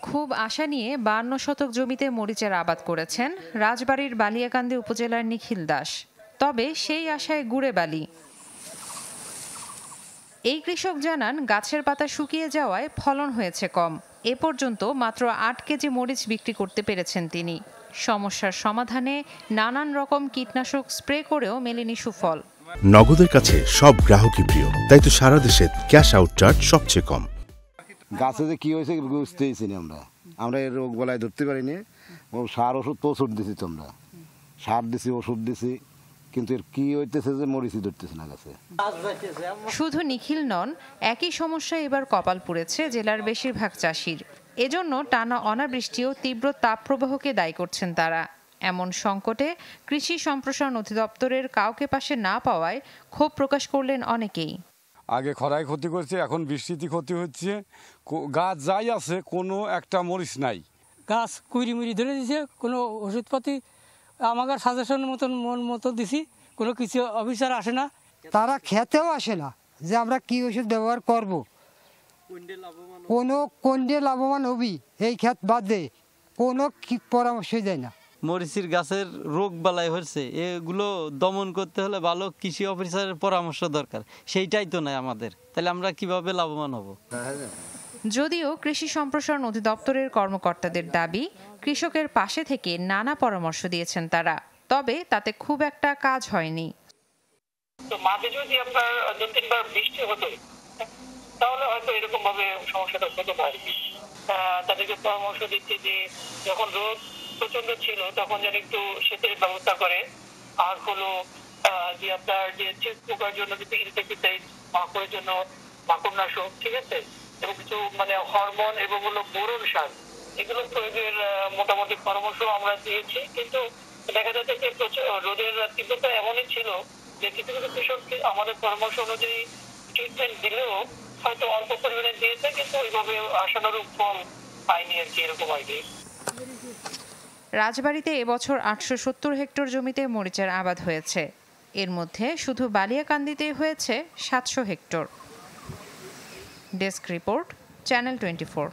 খুব আশা নিয়ে 52 শতক জমিতে মরিচের আবাদ করেছেন রাজবাড়ীর বালিয়াকান্দি উপজেলার নিখিল দাস। তবে সেই আশায় গুড়ে বালি। এই কৃষক জানান, গাছের পাতা শুকিয়ে যাওয়ায় ফলন হয়েছে কম। এ পর্যন্ত মাত্র 8 কেজি মরিচ বিক্রি করতে পেরেছেন তিনি। সমস্যার সমাধানে নানান রকম কীটনাশক স্প্রে করেও মেলেনি সুফল। নগদের কাছে সব গ্রাহকই প্রিয়, তাই তো সারা দেশে ক্যাশ আউট চার্জ সবচেয়ে কম। গাছে যে কি হয়েছে বুঝতেইছি না, আমরা এই রোগ বলায় ধরতে পারিনি। সার ওষুধ তো ওষুধ দিছি, তোমরা সার দিছি ওষুধ দিছি, কিন্তু এর কি হইতেছে যে মরিচই ধরতেছে না গাছে। শুধু নিখিল নন, একই সমস্যা এবার কপাল পুড়েছে জেলার বেশিরভাগ চাষির। এজন্য টানা অনাবৃষ্টি ও তীব্র তাপপ্রবাহকে দায়ী করছেন তারা। এমন সংকটে কৃষি সম্প্রসারণ অধিদপ্তরের কাউকে পাশে না পাওয়ায় ক্ষোভ প্রকাশ করলেন অনেকেই। আগে খরায় ক্ষতি করছে, এখন বৃষ্টিতে ক্ষতি হচ্ছে। গাছ যাই আছে, কোনো একটা মরিচ নাই। গাছ কুড়ি মুড়ি ধরে দিছে, কোনো ওষুধপাতি আমাকে সাজেশন মন মতো দিছি, কোনো কিছু অফিসার আসে না। তারা খেতেও আসে না যে আমরা কি ওষুধ ব্যবহার করব, কোনডে লাভবান হবি এই ক্ষেত বাদ দিয়ে কোনো পরামর্শ দেয় না। মরিচের গাছের রোগ বালাই হচ্ছে, এগুলো দমন করতে হলে ভালো কৃষি অফিসারের পরামর্শ দরকার। সেইটাই তো নাই আমাদের, তাহলে আমরা কিভাবে লাভবান হব? যদিও কৃষি সম্প্রসারণ অধিদপ্তরের কর্মকর্তাদের দাবি, কৃষকের পাশে থেকে নানা পরামর্শ দিয়েছেন তারা, তবে তাতে খুব একটা কাজ হয়নি। মাঝে যদি আপনার 2-3 বার বৃষ্টি হতো, তাহলে হয়তো এরকম ভাবে সমস্যাটা হতে পারে। তাদেরকে পরামর্শ দিচ্ছে যে যখন রোদ প্রচন্ড ছিল তখন যেন একটু শীতের ব্যবস্থা করে, আর হলো যে আপনার যে চেক পোকার জন্য কিছু ইনসেক্টিসাইড, মাকড়ের জন্য মাকড়নাশক, ঠিক আছে, এবং কিছু হরমোন এবং হলো বোরন সার, এগুলো প্রয়োগের মোটামুটি পরামর্শ আমরা দিয়েছি। কিন্তু দেখা যাচ্ছে যে রোদের তীব্রতা এমনই ছিল যে কিছু কিছু কৃষককে আমাদের পরামর্শ অনুযায়ী ট্রিটমেন্ট দিলেও হয়তো অল্প পরিমাণে দিয়েছে, কিন্তু ওইভাবে আশানুরূপ ফল পায়নি আর কি, এরকম আর কি। রাজবাড়ীতে এবছর 870 হেক্টর জমিতে মরিচের আবাদ হয়েছে। এর মধ্যে শুধু বালিয়াকান্দিতে হয়েছে 700 হেক্টর। Desk report, channel 24।